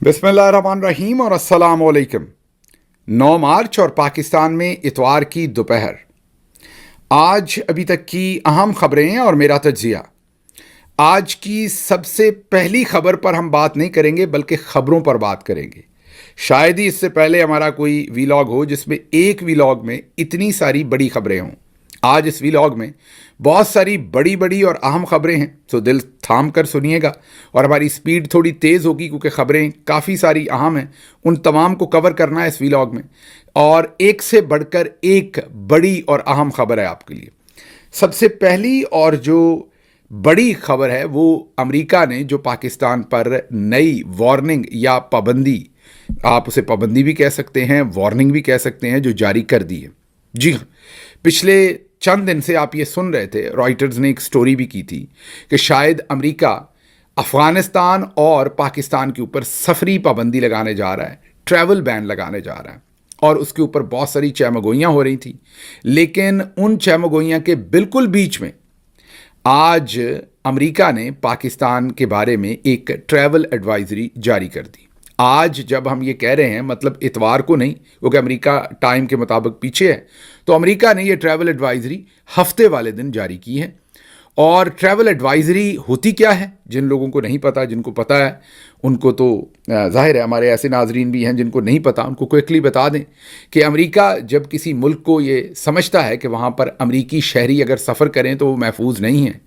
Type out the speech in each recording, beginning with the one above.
बिस्मिल्लाहिर्रहमानिर्रहीम और अस्सलाम वालेकुम। 9 मार्च और पाकिस्तान में इतवार की दोपहर। आज अभी तक की अहम खबरें और मेरा तज्जिया। आज की सबसे पहली खबर पर हम बात नहीं करेंगे बल्कि खबरों पर बात करेंगे। शायद ही इससे पहले हमारा कोई वीलॉग हो जिसमें एक वीलॉग में इतनी सारी बड़ी खबरें हों। आज इस वीलॉग में बहुत सारी बड़ी बड़ी और अहम खबरें हैं, तो दिल थाम कर सुनिएगा और हमारी स्पीड थोड़ी तेज़ होगी क्योंकि खबरें काफ़ी सारी अहम हैं। उन तमाम को कवर करना है इस वीलॉग में और एक से बढ़कर एक बड़ी और अहम खबर है आपके लिए। सबसे पहली और जो बड़ी खबर है वो अमेरिका ने जो पाकिस्तान पर नई वार्निंग या पाबंदी, आप उसे पाबंदी भी कह सकते हैं, वार्निंग भी कह सकते हैं, जो जारी कर दी है। जी हाँ, पिछले चंद दिन से आप ये सुन रहे थे, रॉयटर्स ने एक स्टोरी भी की थी कि शायद अमेरिका अफगानिस्तान और पाकिस्तान के ऊपर सफरी पाबंदी लगाने जा रहा है, ट्रैवल बैन लगाने जा रहा है, और उसके ऊपर बहुत सारी चहमगोइयाँ हो रही थी। लेकिन उन चहमगोइयाँ के बिल्कुल बीच में आज अमेरिका ने पाकिस्तान के बारे में एक ट्रैवल एडवाइजरी जारी कर दी। आज जब हम ये कह रहे हैं, मतलब इतवार को नहीं, क्योंकि अमेरिका टाइम के मुताबिक पीछे है, तो अमेरिका ने ये ट्रैवल एडवाइजरी हफ्ते वाले दिन जारी की है। और ट्रैवल एडवाइजरी होती क्या है, जिन लोगों को नहीं पता, जिनको पता है उनको तो जाहिर है, हमारे ऐसे नाजरीन भी हैं जिनको नहीं पता, उनको क्विकली बता दें कि अमेरिका जब किसी मुल्क को ये समझता है कि वहाँ पर अमेरिकी शहरी अगर सफ़र करें तो वो महफूज नहीं है,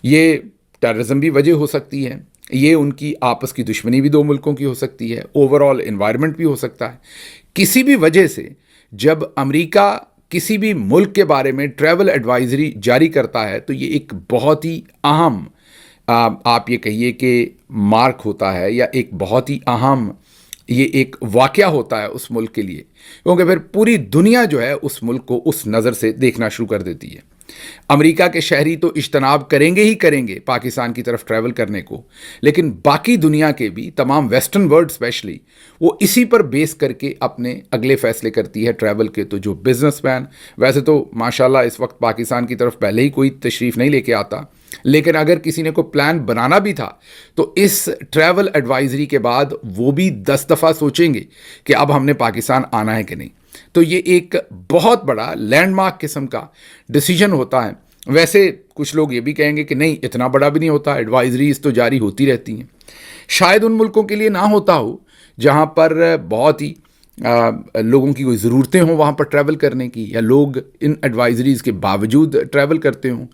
ये टेररिज्म भी वजह हो सकती है, ये उनकी आपस की दुश्मनी भी दो मुल्कों की हो सकती है, ओवरऑल एनवायरनमेंट भी हो सकता है, किसी भी वजह से जब अमेरिका किसी भी मुल्क के बारे में ट्रैवल एडवाइजरी जारी करता है तो ये एक बहुत ही अहम, आप ये कहिए कि मार्क होता है, या एक बहुत ही अहम ये एक वाक़या होता है उस मुल्क के लिए, क्योंकि फिर पूरी दुनिया जो है उस मुल्क को उस नज़र से देखना शुरू कर देती है। अमेरिका के शहरी तो इज्तनाब करेंगे ही करेंगे पाकिस्तान की तरफ ट्रैवल करने को, लेकिन बाकी दुनिया के भी तमाम वेस्टर्न वर्ल्ड स्पेशली वो इसी पर बेस करके अपने अगले फैसले करती है ट्रैवल के। तो जो बिजनेसमैन, वैसे तो माशाल्लाह इस वक्त पाकिस्तान की तरफ पहले ही कोई तशरीफ़ नहीं लेके आता, लेकिन अगर किसी ने कोई प्लान बनाना भी था तो इस ट्रैवल एडवाइजरी के बाद वो भी 10 दफ़ा सोचेंगे कि अब हमने पाकिस्तान आना है कि नहीं। तो ये एक बहुत बड़ा लैंडमार्क किस्म का डिसीजन होता है। वैसे कुछ लोग ये भी कहेंगे कि नहीं, इतना बड़ा भी नहीं होता, एडवाइजरीज तो जारी होती रहती हैं। शायद उन मुल्कों के लिए ना होता हो जहाँ पर बहुत ही लोगों की कोई ज़रूरतें हों वहाँ पर ट्रैवल करने की, या लोग इन एडवाइजरीज़ के बावजूद ट्रैवल करते हों।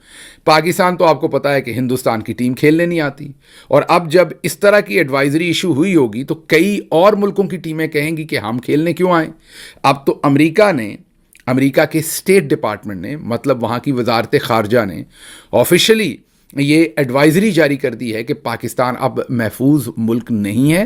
पाकिस्तान तो आपको पता है कि हिंदुस्तान की टीम खेलने नहीं आती, और अब जब इस तरह की एडवाइजरी इशू हुई होगी तो कई और मुल्कों की टीमें कहेंगी कि हम खेलने क्यों आएँ। अब तो अमेरिका के स्टेट डिपार्टमेंट ने, मतलब वहाँ की वजारत ख़ारजा ने ऑफिशियली ये एडवाइजरी जारी कर दी है कि पाकिस्तान अब महफूज मुल्क नहीं है,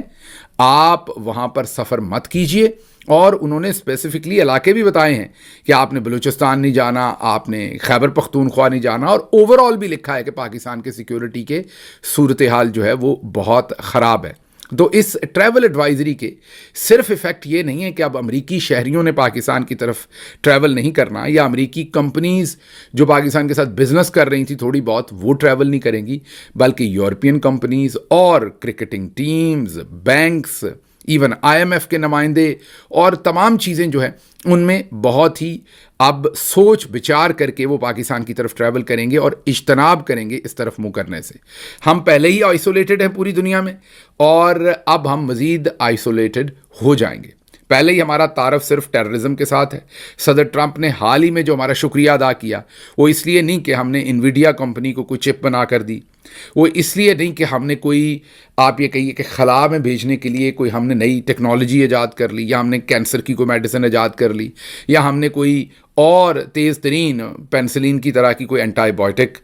आप वहाँ पर सफ़र मत कीजिए। और उन्होंने स्पेसिफिकली इलाके भी बताए हैं कि आपने बलूचिस्तान नहीं जाना, आपने खैबर पख्तूनख्वा नहीं जाना, और ओवरऑल भी लिखा है कि पाकिस्तान के सिक्योरिटी के सूरत हाल जो है वो बहुत ख़राब है। तो इस ट्रैवल एडवाइजरी के सिर्फ इफ़ेक्ट ये नहीं है कि अब अमेरिकी शहरियों ने पाकिस्तान की तरफ ट्रैवल नहीं करना, या अमेरिकी कंपनीज़ जो पाकिस्तान के साथ बिज़नेस कर रही थी थोड़ी बहुत, वो ट्रैवल नहीं करेंगी, बल्कि यूरोपियन कंपनीज़ और cricketing teams, banks, even IMF के नुमाइंदे और तमाम चीज़ें जो हैं उनमें बहुत ही अब सोच विचार करके वो पाकिस्तान की तरफ ट्रैवल करेंगे और इज्तनाब करेंगे इस तरफ मुँह करने से। हम पहले ही आइसोलेटेड हैं पूरी दुनिया में, और अब हम मज़ीद आइसोलेटेड हो जाएंगे। पहले ही हमारा तारफ़ सिर्फ टेररिज्म के साथ है। सदर ट्रंप ने हाल ही में जो हमारा शुक्रिया अदा किया, वो इसलिए नहीं कि हमने इन्विडिया कंपनी को कोई चिप बना कर दी, वो इसलिए नहीं कि हमने कोई, आप ये कहिए कि खला में भेजने के लिए कोई हमने नई टेक्नोलॉजी ईजाद कर ली, या हमने कैंसर की कोई मेडिसिन ईजाद कर ली, या हमने कोई और तेज़ तरीन पेंसिलिन की तरह की कोई एंटीबायोटिक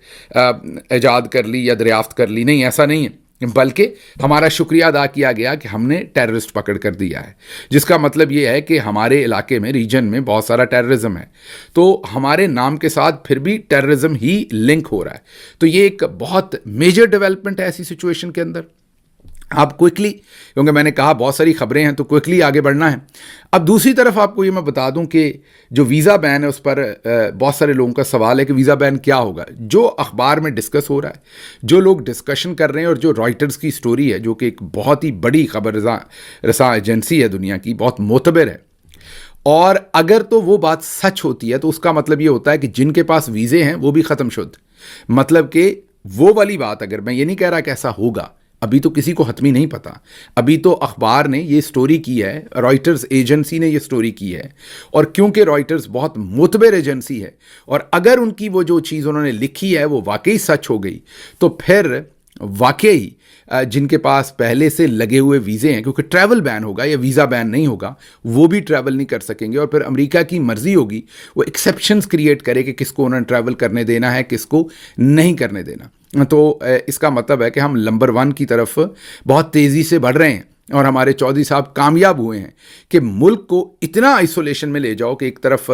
ईजाद कर ली या दरियाफ्त कर ली। नहीं, ऐसा नहीं है, बल्कि हमारा शुक्रिया अदा किया गया कि हमने टेररिस्ट पकड़ कर दिया है, जिसका मतलब ये है कि हमारे इलाके में, रीजन में बहुत सारा टेररिज्म है, तो हमारे नाम के साथ फिर भी टेररिज्म ही लिंक हो रहा है। तो ये एक बहुत मेजर डेवलपमेंट है ऐसी सिचुएशन के अंदर। आप क्विकली, क्योंकि मैंने कहा बहुत सारी खबरें हैं तो क्विकली आगे बढ़ना है। अब दूसरी तरफ आपको ये मैं बता दूं कि जो वीज़ा बैन है उस पर बहुत सारे लोगों का सवाल है कि वीज़ा बैन क्या होगा। जो अखबार में डिस्कस हो रहा है, जो लोग डिस्कशन कर रहे हैं, और जो रॉयटर्स की स्टोरी है, जो कि एक बहुत ही बड़ी खबर रसा एजेंसी है दुनिया की, बहुत मोतबर है, और अगर तो वो बात सच होती है तो उसका मतलब ये होता है कि जिनके पास वीज़े हैं वो भी ख़त्म शुद्ध, मतलब कि वो वाली बात, अगर मैं ये नहीं कह रहा कि ऐसा होगा, अभी तो किसी को हतमी नहीं पता, अभी तो अखबार ने ये स्टोरी की है, रॉयटर्स एजेंसी ने ये स्टोरी की है, और क्योंकि रॉयटर्स बहुत मुतबर एजेंसी है, और अगर उनकी वो जो चीज़ उन्होंने लिखी है वो वाकई सच हो गई, तो फिर वाकई जिनके पास पहले से लगे हुए वीज़े हैं, क्योंकि ट्रैवल बैन होगा या वीज़ा बैन नहीं होगा, वो भी ट्रैवल नहीं कर सकेंगे, और फिर अमेरिका की मर्ज़ी होगी वो एक्सेप्शंस क्रिएट करे कि किसको उन्हें ट्रैवल करने देना है, किसको नहीं करने देना। तो इसका मतलब है कि हम नंबर 1 की तरफ बहुत तेज़ी से बढ़ रहे हैं, और हमारे चौधरी साहब कामयाब हुए हैं कि मुल्क को इतना आइसोलेशन में ले जाओ कि एक तरफ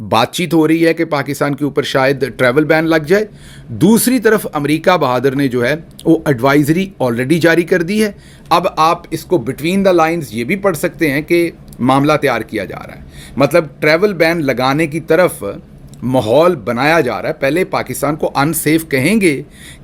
बातचीत हो रही है कि पाकिस्तान के ऊपर शायद ट्रैवल बैन लग जाए, दूसरी तरफ अमेरिका बहादुर ने जो है वो एडवाइजरी ऑलरेडी जारी कर दी है। अब आप इसको बिटवीन द लाइंस ये भी पढ़ सकते हैं कि मामला तैयार किया जा रहा है, मतलब ट्रैवल बैन लगाने की तरफ माहौल बनाया जा रहा है। पहले पाकिस्तान को अनसेफ कहेंगे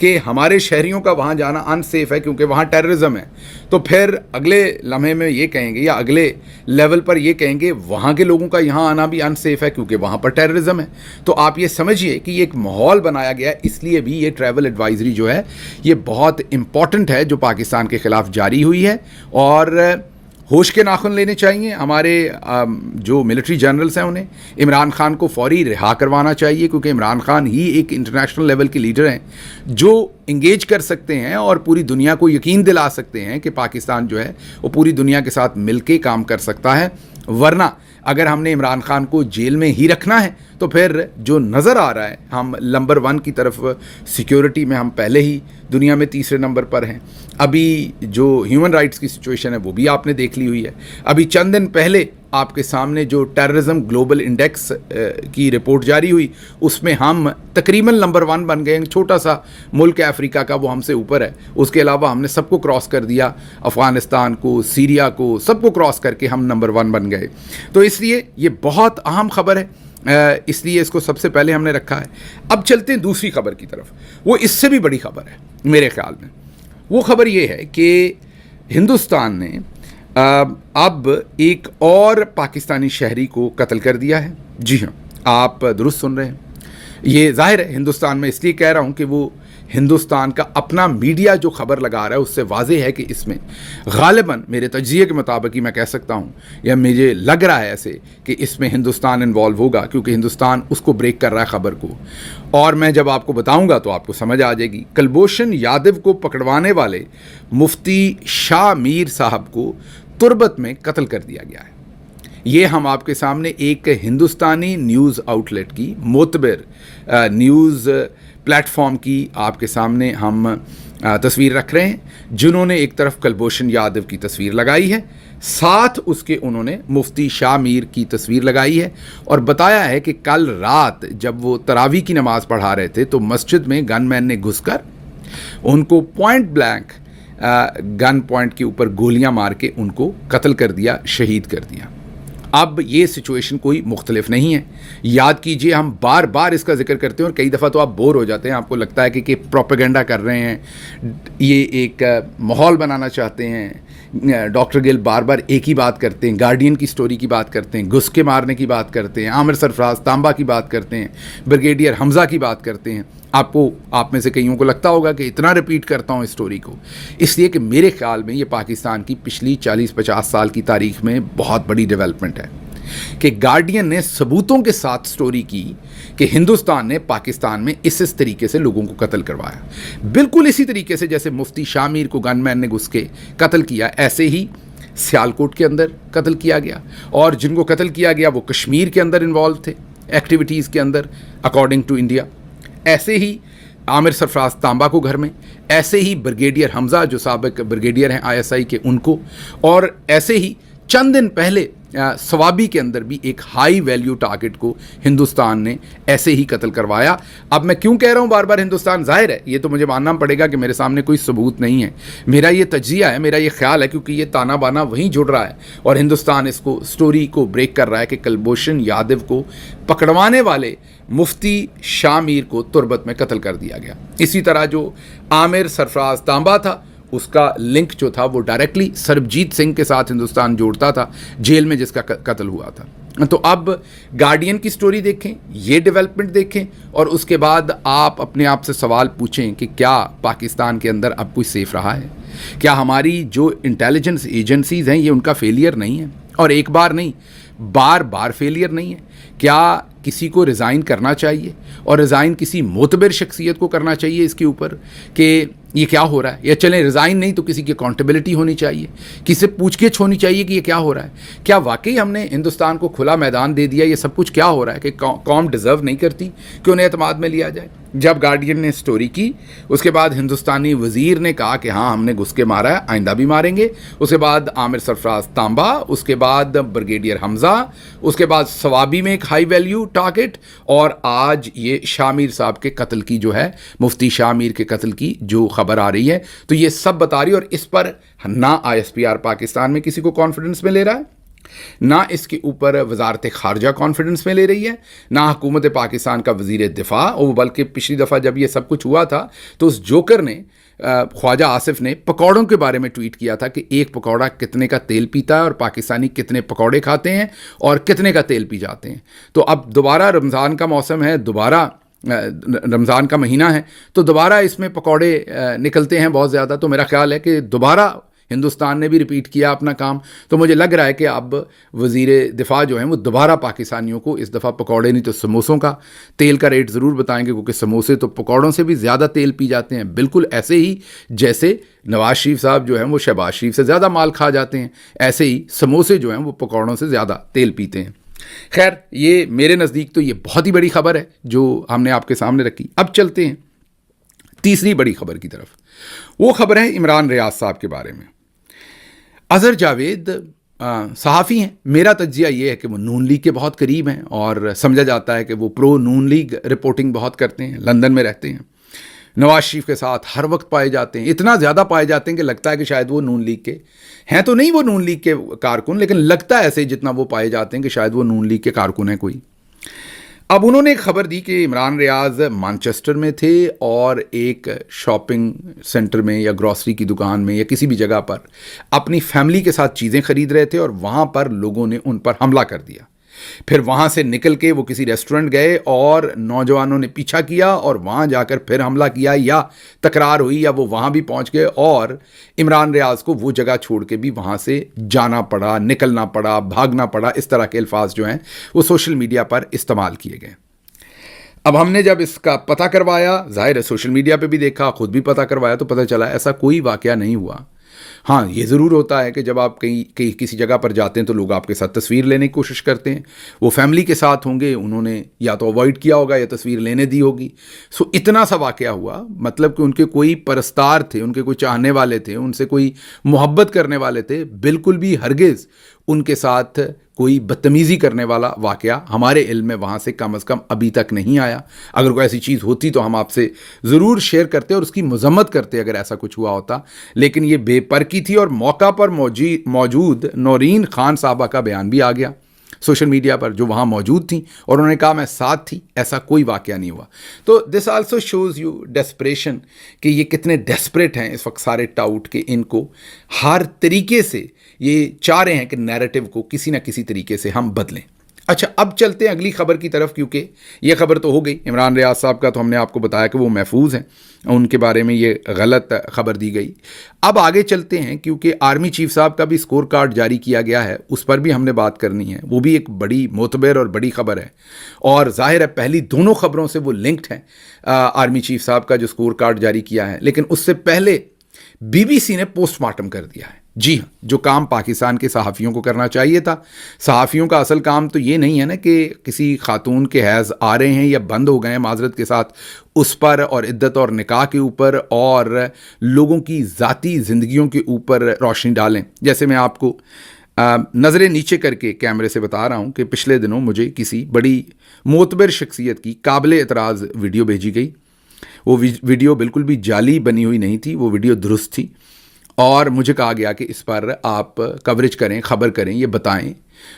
कि हमारे शहरियों का वहाँ जाना अनसेफ है क्योंकि वहाँ टेररिज्म है, तो फिर अगले लम्हे में ये कहेंगे या अगले लेवल पर ये कहेंगे वहाँ के लोगों का यहाँ आना भी अनसेफ है क्योंकि वहाँ पर टेररिज्म है। तो आप ये समझिए कि ये एक माहौल बनाया गया है, इसलिए भी ये ट्रैवल एडवाइजरी जो है ये बहुत इम्पॉर्टेंट है जो पाकिस्तान के ख़िलाफ़ जारी हुई है, और होश के नाखुन लेने चाहिए हमारे जो मिलिट्री जनरल्स हैं, उन्हें इमरान खान को फौरी रिहा करवाना चाहिए, क्योंकि इमरान खान ही एक इंटरनेशनल लेवल के लीडर हैं जो इंगेज कर सकते हैं और पूरी दुनिया को यकीन दिला सकते हैं कि पाकिस्तान जो है वो पूरी दुनिया के साथ मिलके काम कर सकता है। वरना अगर हमने इमरान खान को जेल में ही रखना है तो फिर जो नज़र आ रहा है, हम नंबर 1 की तरफ सिक्योरिटी में हम पहले ही दुनिया में तीसरे नंबर पर हैं। अभी जो ह्यूमन राइट्स की सिचुएशन है वो भी आपने देख ली हुई है। अभी चंद दिन पहले आपके सामने जो टेररिज्म ग्लोबल इंडेक्स की रिपोर्ट जारी हुई, उसमें हम तकरीबन नंबर 1 बन गए। छोटा सा मुल्क है अफ्रीका का, वो हमसे ऊपर है। उसके अलावा हमने सबको क्रॉस कर दिया, अफ़गानिस्तान को, सीरिया को, सबको क्रॉस करके हम नंबर 1 बन गए। तो इसलिए ये बहुत अहम खबर है, इसलिए इसको सबसे पहले हमने रखा है। अब चलते हैं दूसरी खबर की तरफ, वो इससे भी बड़ी खबर है मेरे ख्याल में। वो खबर ये है कि हिंदुस्तान ने अब एक और पाकिस्तानी शहरी को कत्ल कर दिया है। जी हाँ, आप दुरुस्त सुन रहे हैं। ये जाहिर है हिंदुस्तान में इसलिए कह रहा हूँ कि वो हिंदुस्तान का अपना मीडिया जो खबर लगा रहा है उससे वाज़ेह है कि इसमें ग़ालिबन मेरे तज्ज़िये के मुताबिक ही मैं कह सकता हूँ, या मुझे लग रहा है ऐसे कि इसमें हिंदुस्तान इन्वॉल्व होगा, क्योंकि हिंदुस्तान उसको ब्रेक कर रहा है ख़बर को। और मैं जब आपको बताऊँगा तो आपको समझ आ जाएगी। कुलभूषण यादव को पकड़वाने वाले मुफ्ती शाह मीर साहब को तुर्बत में कत्ल कर दिया गया है। ये हम आपके सामने एक हिंदुस्तानी न्यूज़ आउटलेट की, मोतबर न्यूज़ प्लेटफॉर्म की आपके सामने हम तस्वीर रख रहे हैं, जिन्होंने एक तरफ कुलभूषण यादव की तस्वीर लगाई है, साथ उसके उन्होंने मुफ्ती शाह मीर की तस्वीर लगाई है, और बताया है कि कल रात जब वो तरावी की नमाज़ पढ़ा रहे थे तो मस्जिद में गनमैन ने घुसकर उनको पॉइंट ब्लैंक गन पॉइंट के ऊपर गोलियां मार के उनको कत्ल कर दिया, शहीद कर दिया। अब ये सिचुएशन कोई मुख्तलिफ नहीं है। याद कीजिए, हम बार बार इसका जिक्र करते हैं और कई दफ़ा तो आप बोर हो जाते हैं, आपको लगता है कि प्रोपेगेंडा कर रहे हैं, ये एक माहौल बनाना चाहते हैं। डॉक्टर गिल बार बार एक ही बात करते हैं, गार्डियन की स्टोरी की बात करते हैं, घुस के मारने की बात करते हैं, आमिर सरफराज तांबा की बात करते हैं, ब्रिगेडियर हमज़ा की बात करते हैं। आप में से कईयों को लगता होगा कि इतना रिपीट करता हूँ इस स्टोरी को, इसलिए कि मेरे ख्याल में ये पाकिस्तान की पिछली 40-50 साल की तारीख में बहुत बड़ी डेवलपमेंट है कि गार्डियन ने सबूतों के साथ स्टोरी की कि हिंदुस्तान ने पाकिस्तान में इस तरीके से लोगों को कत्ल करवाया। बिल्कुल इसी तरीके से जैसे मुफ्ती शाह मीर को गनमैन ने घुस के कत्ल किया, ऐसे ही सियालकोट के अंदर कत्ल किया गया, और जिनको कत्ल किया गया वो कश्मीर के अंदर इन्वॉल्व थे एक्टिविटीज़ के अंदर अकॉर्डिंग टू इंडिया। ऐसे ही आमिर सरफराज तांबा को घर में, ऐसे ही ब्रिगेडियर हमज़ा जो साबिक ब्रिगेडियर हैं ISI के, उनको, और ऐसे ही चंद दिन पहले सवाबी के अंदर भी एक हाई वैल्यू टारगेट को हिंदुस्तान ने ऐसे ही कत्ल करवाया। अब मैं क्यों कह रहा हूँ बार बार हिंदुस्तान, जाहिर है ये तो मुझे मानना पड़ेगा कि मेरे सामने कोई सबूत नहीं है, मेरा ये तज्जिया है, मेरा ये ख्याल है, क्योंकि ये ताना बाना वहीं जुड़ रहा है और हिंदुस्तान इसको स्टोरी को ब्रेक कर रहा है कि कुलभूषण यादव को पकड़वाने वाले मुफ्ती शाह मीर को तुर्बत में कत्ल कर दिया गया। इसी तरह जो आमिर सरफराज तांबा था, उसका लिंक जो था वो डायरेक्टली सरबजीत सिंह के साथ हिंदुस्तान जोड़ता था, जेल में जिसका कत्ल हुआ था। तो अब गार्डियन की स्टोरी देखें, ये डेवलपमेंट देखें और उसके बाद आप अपने आप से सवाल पूछें कि क्या पाकिस्तान के अंदर अब कुछ सेफ रहा है? क्या हमारी जो इंटेलिजेंस एजेंसीज़ हैं ये उनका फेलियर नहीं है? और एक बार नहीं, बार बार फेलियर नहीं है? क्या किसी को रिज़ाइन करना चाहिए और रिज़ाइन किसी मोतबर शख्सियत को करना चाहिए इसके ऊपर कि ये क्या हो रहा है? या चलें रिज़ाइन नहीं तो किसी की अकाउंटेबिलिटी होनी चाहिए, किसी से पूछगिछ होनी चाहिए कि ये क्या हो रहा है? क्या वाकई हमने हिंदुस्तान को खुला मैदान दे दिया? ये सब कुछ क्या हो रहा है कि कौम डिज़र्व नहीं करती कि उन्हें एतमाद में लिया जाए? जब गार्डियन ने स्टोरी की, उसके बाद हिंदुस्तानी वज़ीर ने कहा कि हाँ हमने घुस के मारा है, आइंदा भी मारेंगे। उसके बाद आमिर सरफराज तांबा, उसके बाद ब्रिगेडियर हमज़ा, उसके बाद सवाबी में एक हाई वैल्यू टारगेट, और आज ये शाह मीर साहब के कत्ल की जो है, मुफ्ती शाह मीर के कत्ल की जो खबर आ रही है, तो ये सब बता रही है। और इस पर ना ISPR पाकिस्तान में किसी को कॉन्फिडेंस में ले रहा है, ना इसके ऊपर वजारत खारजा कॉन्फिडेंस में ले रही है, ना हुकूमत पाकिस्तान का वज़ीर दिफा। और बल्कि पिछली दफ़ा जब ये सब कुछ हुआ था तो उस जोकर ने, ख्वाजा आसिफ ने, पकौड़ों के बारे में ट्वीट किया था कि एक पकौड़ा कितने का तेल पीता है और पाकिस्तानी कितने पकौड़े खाते हैं और कितने का तेल पी जाते हैं। तो अब दोबारा रमज़ान का मौसम है, दोबारा रमज़ान का महीना है, तो दोबारा इसमें पकौड़े निकलते हैं बहुत ज़्यादा। तो मेरा ख्याल है कि दोबारा हिंदुस्तान ने भी रिपीट किया अपना काम। तो मुझे लग रहा है कि अब वज़ीर दिफा जो हैं वो दोबारा पाकिस्तानियों को इस दफ़ा पकौड़े नहीं तो समोसों का तेल का रेट ज़रूर बताएंगे, क्योंकि समोसे तो पकौड़ों से भी ज़्यादा तेल पी जाते हैं, बिल्कुल ऐसे ही जैसे नवाज शरीफ साहब जो हैं वो शहबाज शरीफ से ज़्यादा माल खा जाते हैं, ऐसे ही समोसे जो हैं वो पकौड़ों से ज़्यादा तेल पीते हैं। खैर, ये मेरे नज़दीक तो ये बहुत ही बड़ी खबर है जो हमने आपके सामने रखी। अब चलते हैं तीसरी बड़ी खबर की तरफ। वो खबर है इमरान रियाज साहब के बारे में। अज़हर जावेद सहाफ़ी हैं। मेरा तज्जिया ये है कि वो नून लीग के बहुत करीब हैं और समझा जाता है कि वो प्रो नून लीग रिपोर्टिंग बहुत करते हैं, लंदन में रहते हैं, नवाज शरीफ के साथ हर वक्त पाए जाते हैं, इतना ज़्यादा पाए जाते हैं कि लगता है कि शायद वो नून लीग के हैं, तो नहीं वो नून लीग के कारकुन, लेकिन लगता है ऐसे जितना वो पाए जाते हैं कि शायद वो नून लीग के कारकुन हैं कोई। अब उन्होंने एक खबर दी कि इमरान रियाज मैनचेस्टर में थे और एक शॉपिंग सेंटर में या ग्रॉसरी की दुकान में या किसी भी जगह पर अपनी फैमिली के साथ चीज़ें खरीद रहे थे और वहाँ पर लोगों ने उन पर हमला कर दिया। फिर वहाँ से निकल के वो किसी रेस्टोरेंट गए और नौजवानों ने पीछा किया और वहाँ जाकर फिर हमला किया, या तकरार हुई या वो वहाँ भी पहुँच गए और इमरान रियाज को वो जगह छोड़ के भी वहाँ से जाना पड़ा, निकलना पड़ा, भागना पड़ा। इस तरह के अल्फाज जो हैं वो सोशल मीडिया पर इस्तेमाल किए गए। अब हमने जब इसका पता करवाया, ज़ाहिर है सोशल मीडिया पे भी देखा, ख़ुद भी पता करवाया, तो पता चला ऐसा कोई वाक़या नहीं हुआ। हाँ, ये ज़रूर होता है कि जब आप कहीं किसी जगह पर जाते हैं तो लोग आपके साथ तस्वीर लेने की कोशिश करते हैं। वो फैमिली के साथ होंगे, उन्होंने या तो अवॉइड किया होगा या तस्वीर लेने दी होगी। सो इतना सा वाक़या हुआ, मतलब कि उनके कोई परस्तार थे, उनके कोई चाहने वाले थे, उनसे कोई मोहब्बत करने वाले थे, बिल्कुल भी हरगिज़ उनके साथ कोई बदतमीज़ी करने वाला वाक़या हमारे इल्म में वहाँ से कम अभी तक नहीं आया। अगर कोई ऐसी चीज़ होती तो हम आपसे ज़रूर शेयर करते और उसकी मज़म्मत करते अगर ऐसा कुछ हुआ होता, लेकिन ये बेपरकी थी। और मौका पर मौजूद नौरीन खान साहबा का बयान भी आ गया सोशल मीडिया पर, जो वहाँ मौजूद थी, और उन्होंने कहा मैं साथ थी, ऐसा कोई वाक़या नहीं हुआ। तो this also shows you desperation कि ये कितने डेस्परेट हैं इस वक्त सारे टाउट के, इनको हर तरीके से ये चाह रहे हैं कि नैरेटिव को किसी न किसी तरीके से हम बदलें। अच्छा, अब चलते हैं अगली खबर की तरफ, क्योंकि ये खबर तो हो गई इमरान रियाज साहब का, तो हमने आपको बताया कि वो महफूज हैं, उनके बारे में ये गलत खबर दी गई। अब आगे चलते हैं, क्योंकि आर्मी चीफ साहब का भी स्कोर कार्ड जारी किया गया है, उस पर भी हमने बात करनी है। वो भी एक बड़ी मोतबर और बड़ी खबर है, और जाहिर है पहली दोनों खबरों से वो लिंक्ड हैं, आर्मी चीफ साहब का जो स्कोर कार्ड जारी किया है। लेकिन उससे पहले BBC ने पोस्टमार्टम कर दिया है। जी हाँ, जो काम पाकिस्तान के सहाफ़ियों को करना चाहिए था। सहाफ़ियों का असल काम तो ये नहीं है ना कि किसी खातून के हैज़ आ रहे हैं या बंद हो गए हैं माजरत के साथ, उस पर और इद्दत और निकाह के ऊपर और लोगों की ज़ाती ज़िंदगियों के ऊपर रोशनी डालें। जैसे मैं आपको نظریں نیچے کر کے کیمرے سے بتا رہا ہوں کہ پچھلے دنوں مجھے کسی بڑی معتبر شخصیت کی قابل اعتراض ویڈیو بھیجی گئی. وہ ویڈیو بالکل بھی جعلی بنی ہوئی نہیں تھی, وہ ویڈیو درست تھی, اور مجھے کہا گیا کہ اس پر آپ کوریج کریں, خبر کریں, یہ بتائیں.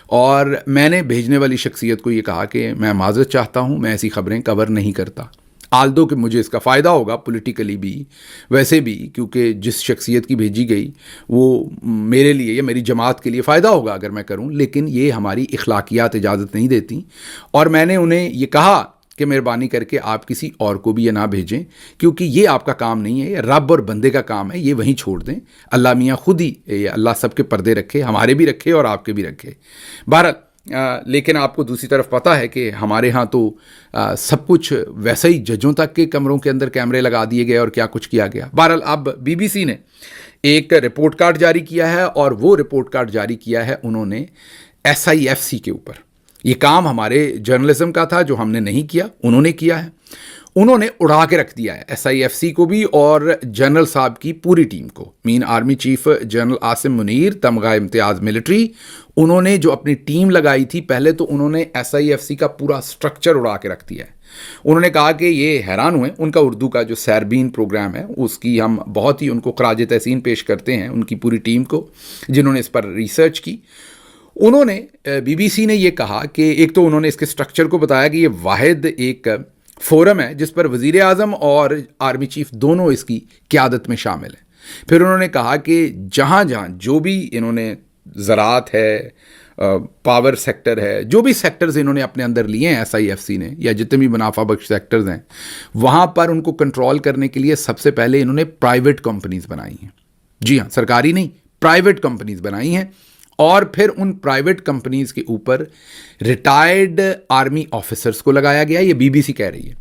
اور میں نے بھیجنے والی شخصیت کو یہ کہا کہ میں معذرت چاہتا ہوں, میں ایسی خبریں کور نہیں کرتا. آلدو کہ مجھے اس کا فائدہ ہوگا پولیٹیکلی بھی, ویسے بھی, کیونکہ جس شخصیت کی بھیجی گئی وہ میرے لیے یا میری جماعت کے لیے فائدہ ہوگا اگر میں کروں, لیکن یہ ہماری اخلاقیات اجازت نہیں دیتی. اور میں نے انہیں یہ کہا کہ مہربانی کر کے آپ کسی اور کو بھی یہ نہ بھیجیں, کیونکہ یہ آپ کا کام نہیں ہے, یہ رب اور بندے کا کام ہے, یہ وہیں چھوڑ دیں. اللہ میاں خود ہی, اللہ سب کے پردے رکھے, ہمارے بھی رکھے اور آپ کے بھی رکھے. بہرحال لیکن آپ کو دوسری طرف پتہ ہے کہ ہمارے ہاں تو سب کچھ ویسا ہی, ججوں تک کے کمروں کے اندر کیمرے لگا دیے گئے اور کیا کچھ کیا گیا. بہرحال اب بی بی سی نے ایک رپورٹ کارڈ جاری کیا ہے, اور وہ رپورٹ کارڈ جاری کیا ہے انہوں نے SIFC کے اوپر. یہ کام ہمارے جرنلزم کا تھا جو ہم نے نہیں کیا, انہوں نے کیا ہے. انہوں نے اڑا کے رکھ دیا ہے SIFC کو بھی اور جنرل صاحب کی پوری ٹیم کو. Man army chief general Asim Munir, تمغہ امتیاز ملٹری, انہوں نے جو اپنی ٹیم لگائی تھی پہلے تو انہوں نے SIFC کا پورا سٹرکچر اڑا کے رکھ دیا ہے. انہوں نے کہا کہ یہ حیران ہوئے, ان کا اردو کا جو سیربین پروگرام ہے اس کی ہم بہت ہی ان کو خراج تحسین پیش کرتے ہیں, ان کی پوری ٹیم کو جنہوں نے اس پر ریسرچ کی. انہوں نے بی بی سی نے یہ کہا کہ ایک تو انہوں نے اس کے سٹرکچر کو بتایا کہ یہ واحد ایک فورم ہے جس پر وزیر اعظم اور آرمی چیف دونوں اس کی قیادت میں شامل ہیں. پھر انہوں نے کہا کہ جہاں جہاں جو بھی انہوں نے زراعت ہے, پاور سیکٹر ہے, جو بھی سیکٹرز انہوں نے اپنے اندر لیے ہیں SIFC نے, یا جتنے بھی منافع بخش سیکٹرز ہیں, وہاں پر ان کو کنٹرول کرنے کے لیے سب سے پہلے انہوں نے پرائیویٹ کمپنیز بنائی ہیں. جی ہاں, سرکاری نہیں, پرائیویٹ کمپنیز بنائی ہیں. اور پھر ان پرائیویٹ کمپنیز کے اوپر ریٹائرڈ آرمی آفیسرز کو لگایا گیا, یہ بی بی سی کہہ رہی ہے.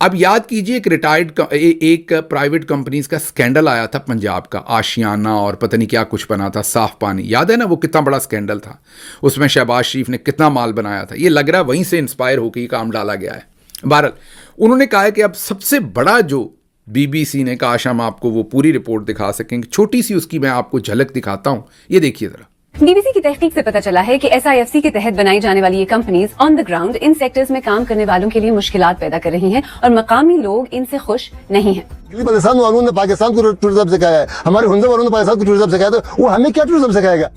اب یاد کیجئے ایک پرائیویٹ کمپنیز کا سکینڈل آیا تھا پنجاب کا, آشیانہ اور پتہ نہیں کیا کچھ بنا تھا, صاف پانی, یاد ہے نا وہ کتنا بڑا سکینڈل تھا, اس میں شہباز شریف نے کتنا مال بنایا تھا. یہ لگ رہا ہے وہیں سے انسپائر ہو کے یہ کام ڈالا گیا ہے. بہرحال انہوں نے کہا ہے کہ اب سب سے بڑا جو بی بی سی نے, کاش ہم آپ کو وہ پوری رپورٹ دکھا سکیں, چھوٹی سی اس کی میں آپ کو جھلک دکھاتا ہوں, یہ دیکھیے ذرا. بی بی سی کی تحقیق سے پتہ چلا ہے کہ SIFC کے تحت بنائی جانے والی یہ companies on the ground in sectors میں کام کرنے والوں کے لیے مشکلات پیدا کر رہی ہیں, اور مقامی لوگ ان سے خوش نہیں ہیں. پاکستان والوں نے پاکستان کو ٹورزم سکھایا ہے, ہمارے ہندو والوں نے پاکستان کو ٹورزم سکھایا, تو وہ ہمیں کیا ٹورزم سکھائے گا؟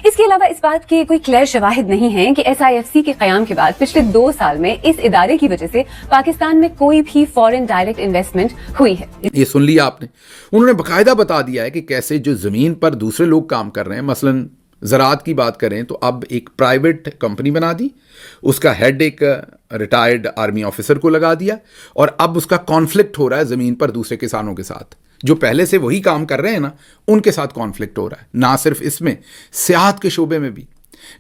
اس کے علاوہ اس بات کے کوئی کلیئر شواہد نہیں ہیں کہ SIFC کے قیام کے بعد پچھلے 2 سال میں اس ادارے کی وجہ سے پاکستان میں کوئی بھی فورن ڈائریکٹ انویسٹمنٹ ہوئی ہے. یہ سن لیا آپ نے, انہوں نے باقاعدہ بتا دیا ہے کہ کیسے جو زمین پر دوسرے لوگ کام کر رہے ہیں, مثلاً زراعت کی بات کریں تو اب ایک پرائیویٹ کمپنی بنا دی, اس کا ہیڈ ایک ریٹائرڈ آرمی آفیسر کو لگا دیا, اور اب اس کا کانفلکٹ ہو رہا ہے زمین پر دوسرے کسانوں کے ساتھ, جو پہلے سے وہی کام کر رہے ہیں نا, ان کے ساتھ کانفلکٹ ہو رہا ہے. نہ صرف اس میں, سیاحت کے شعبے میں بھی,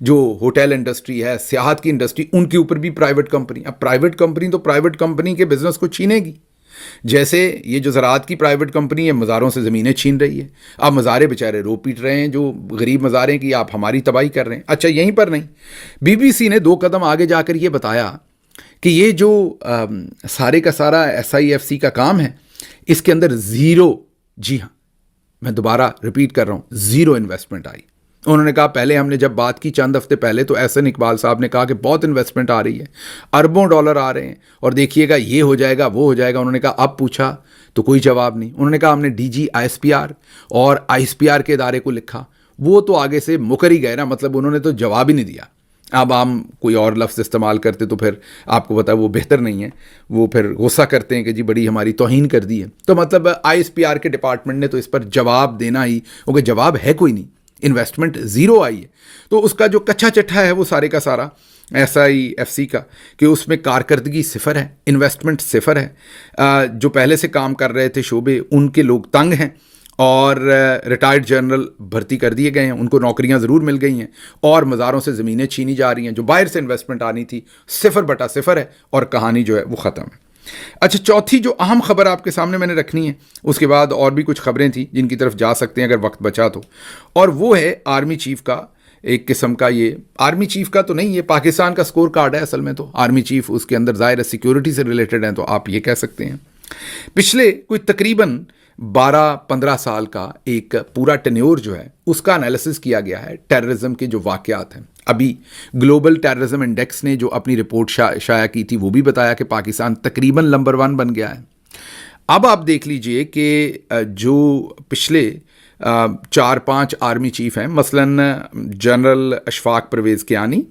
جو ہوٹل انڈسٹری ہے, سیاحت کی انڈسٹری, ان کے اوپر بھی پرائیویٹ کمپنی. اب پرائیویٹ کمپنی تو پرائیویٹ کمپنی کے بزنس کو چھینے گی, جیسے یہ جو زراعت کی پرائیویٹ کمپنی ہے مزاروں سے زمینیں چھین رہی ہے. اب مزارے بیچارے رو پیٹ رہے ہیں, جو غریب مزارے کی آپ ہماری تباہی کر رہے ہیں. اچھا یہیں پر نہیں, بی بی سی نے 2 قدم آگے جا کر یہ بتایا کہ یہ جو سارے کا سارا SIFC کا کام ہے, اس کے اندر زیرو, جی ہاں میں دوبارہ ریپیٹ کر رہا ہوں, زیرو انویسٹمنٹ آئی. انہوں نے کہا پہلے ہم نے جب بات کی چند ہفتے پہلے تو احسن اقبال صاحب نے کہا کہ بہت انویسٹمنٹ آ رہی ہے, اربوں ڈالر آ رہے ہیں, اور دیکھیے گا یہ ہو جائے گا وہ ہو جائے گا. انہوں نے کہا اب پوچھا تو کوئی جواب نہیں. انہوں نے کہا ہم نے DG ISPR اور ISPR کے ادارے کو لکھا, وہ تو آگے سے مکر ہی گئے نا, مطلب انہوں نے تو جواب ہی نہیں دیا. اب ہم کوئی اور لفظ استعمال کرتے تو پھر آپ کو پتا وہ بہتر نہیں ہے, وہ پھر غصہ کرتے ہیں کہ جی بڑی ہماری توہین کر دی ہے. تو مطلب ISPR کے ڈپارٹمنٹ نے تو اس پر جواب دینا ہی, کیونکہ جواب ہے کوئی نہیں, انویسٹمنٹ زیرو آئی ہے. تو اس کا جو کچھا چٹھا ہے وہ سارے کا سارا SIFC کا, کہ اس میں کارکردگی صفر ہے, انویسٹمنٹ صفر ہے. جو پہلے سے کام کر رہے تھے شعبے, ان کے لوگ تنگ ہیں, اور ریٹائرڈ جنرل بھرتی کر دیے گئے ہیں, ان کو نوکریاں ضرور مل گئی ہیں, اور مزاروں سے زمینیں چھینی جا رہی ہیں. جو باہر سے انویسٹمنٹ آنی تھی 0/0 ہے, اور کہانی جو ہے وہ ختم ہے. اچھا, چوتھی جو اہم خبر آپ کے سامنے میں نے رکھنی ہے, اس کے بعد اور بھی کچھ خبریں تھیں جن کی طرف جا سکتے ہیں اگر وقت بچا تو, اور وہ ہے آرمی چیف کا ایک قسم کا, یہ آرمی چیف کا تو نہیں, یہ پاکستان کا سکور کارڈ ہے اصل میں. تو آرمی چیف اس کے اندر ظاہر ہے سیکیورٹی سے ریلیٹڈ ہیں, تو آپ یہ کہہ سکتے ہیں. پچھلے کوئی تقریباً 12-15 साल का एक पूरा टेन्योर जो है उसका एनालिसिस किया गया है टेररिज्म के जो वाक़यात हैं। अभी ग्लोबल टेररिज्म इंडेक्स ने जो अपनी रिपोर्ट शाया की थी वो भी बताया कि पाकिस्तान तकरीबन नंबर 1 बन गया है। अब आप देख लीजिए कि जो पिछले 4-5 आर्मी चीफ हैं, मसलन जनरल अशफाक परवेज़ कियानी,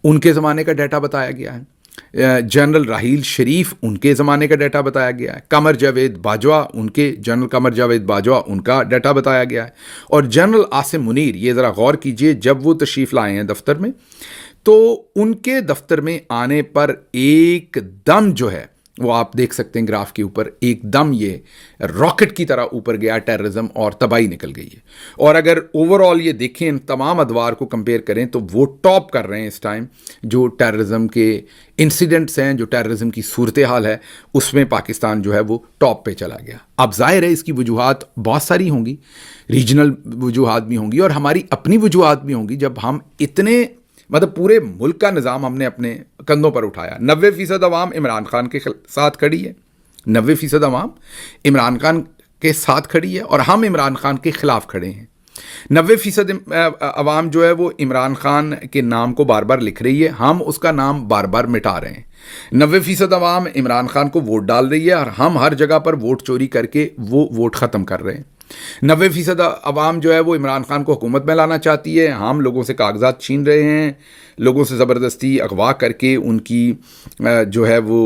उनके ज़माने का डाटा बताया गया है। जनरल राहील शरीफ, उनके ज़माने का डाटा बताया गया है। कमर जावेद बाजवा, जनरल कमर जावेद बाजवा, उनका डाटा बताया गया है। और जनरल आसिम मुनीर, ये ज़रा गौर कीजिए, जब वो तशरीफ़ लाए हैं दफ्तर में तो उनके दफ्तर में आने पर एकदम जो है वो आप देख सकते हैं ग्राफ के ऊपर, एकदम ये रॉकेट की तरह ऊपर गया टेररिज्म और तबाही निकल गई है। और अगर ओवरऑल ये देखें, इन तमाम अदवार को कंपेयर करें तो वो टॉप कर रहे हैं इस टाइम। जो टेररिज्म के इंसिडेंट्स हैं, जो टेररिज्म की सूरत हाल है, उसमें पाकिस्तान जो है वो टॉप पे चला गया। अब जाहिर है इसकी वजूहात बहुत सारी होंगी, रीजनल वजूहात भी होंगी और हमारी अपनी वजूहात भी होंगी। जब हम इतने पूरे मुल्क का निज़ाम हमने अपने कंधों पर उठाया, 90% अवाम इमरान खान के साथ खड़ी है, 90% अवाम इमरान खान के साथ खड़ी है और हम इमरान खान के ख़िलाफ़ खड़े हैं। 90% अवाम जो है वो इमरान खान के नाम को बार बार लिख रही है, हम उसका नाम बार बार मिटा रहे हैं। 90% अवाम इमरान खान को वोट डाल रही है और हम हर जगह पर वोट चोरी करके वो वोट ख़त्म कर रहे हैं। 90% अवाम जो है वो इमरान खान को हुकूमत में लाना चाहती है, हम लोगों से कागजात छीन रहे हैं, लोगों से ज़बरदस्ती अगवा करके उनकी जो है वो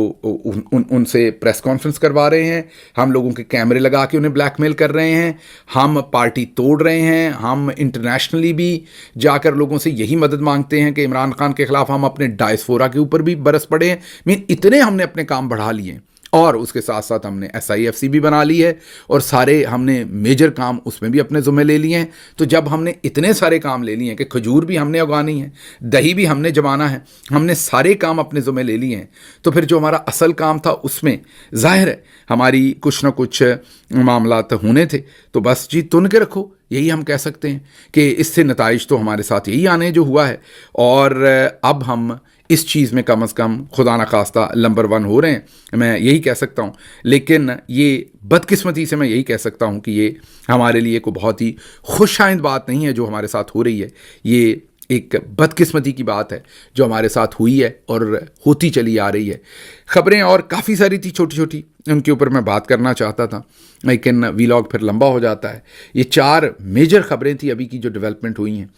उनसे प्रेस कॉन्फ्रेंस करवा रहे हैं, हम लोगों के कैमरे लगा के उन्हें ब्लैकमेल कर रहे हैं, हम पार्टी तोड़ रहे हैं, हम इंटरनेशनली भी जाकर लोगों से यही मदद मांगते हैं कि इमरान खान के ख़िलाफ़ हम अपने डायस्पोरा के ऊपर भी बरस पड़े हैं। इतने हमने अपने काम बढ़ा लिए और उसके साथ साथ हमने SIFC भी बना ली है और सारे हमने मेजर काम उसमें भी अपने ज़ुम्मे ले लिए हैं। तो जब हमने इतने सारे काम ले लिए हैं कि खजूर भी हमने उगानी है, दही भी हमने जमाना है, हमने सारे काम अपने ज़ुम्मे ले लिए हैं, तो फिर जो हमारा असल काम था उसमें ज़ाहिर है हमारी कुछ ना कुछ मामलात होने थे। तो बस जी तुन के रखो, यही हम कह सकते हैं कि इससे नताइज तो हमारे साथ यही आने जो हुआ है। और अब हम इस चीज़ में कम अज़ कम खुदा न खास्ता नंबर 1 हो रहे हैं, मैं यही कह सकता हूँ। लेकिन ये बदकिस्मती से मैं यही कह सकता हूँ कि ये हमारे लिए कोई बहुत ही खुशाइंद बात नहीं है जो हमारे साथ हो रही है। ये एक बदकिस्मती की बात है जो हमारे साथ हुई है और होती चली आ रही है। ख़बरें और काफ़ी सारी थी छोटी छोटी, उनके ऊपर मैं बात करना चाहता था लेकिन वीलॉग फिर लंबा हो जाता है। ये 4 मेजर ख़बरें थी अभी की जो डेवलपमेंट हुई हैं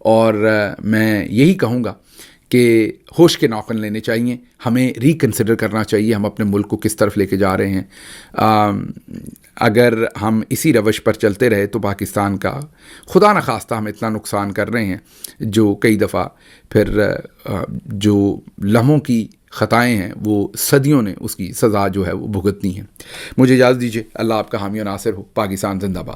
और मैं यही कहूँगा कि होश के नौकन लेने चाहिए, हमें रिकन्सिडर करना चाहिए हम अपने मुल्क को किस तरफ लेके जा रहे हैं। अगर हम इसी रवश पर चलते रहे तो पाकिस्तान का खुदा न खास्ता हम इतना नुकसान कर रहे हैं जो कई दफ़ा फिर जो लम्हों की ख़ताएँ हैं वो सदियों ने उसकी सज़ा जो है वो भुगतनी है। मुझे इजाज़त दीजिए। अल्लाह आपका हामी और नासिर हो। पाकिस्तान जिंदाबाद।